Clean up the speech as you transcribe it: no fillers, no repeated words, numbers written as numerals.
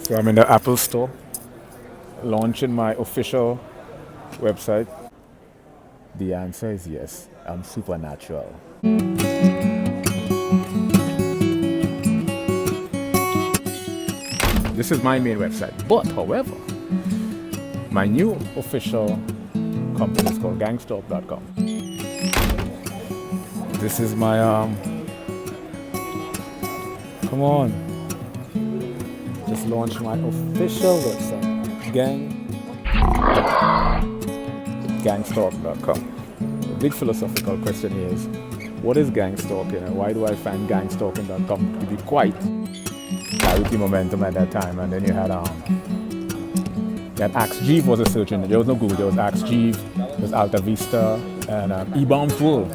So I'm in the Apple Store, launching my official website. The answer is yes, I'm supernatural. This is my main website, but however, my new official company is called Gangstalking.com. This is my come on, just launched my official website, Gangstalking.com. The big philosophical question here is, what is gangstalking and why do I find Gangstalking.com to be quite clarity momentum at that time? And then you had Axe Jeeve was a search engine. There was no Google, there was Axe Jeeve, there was Alta Vista, and eBaum's World.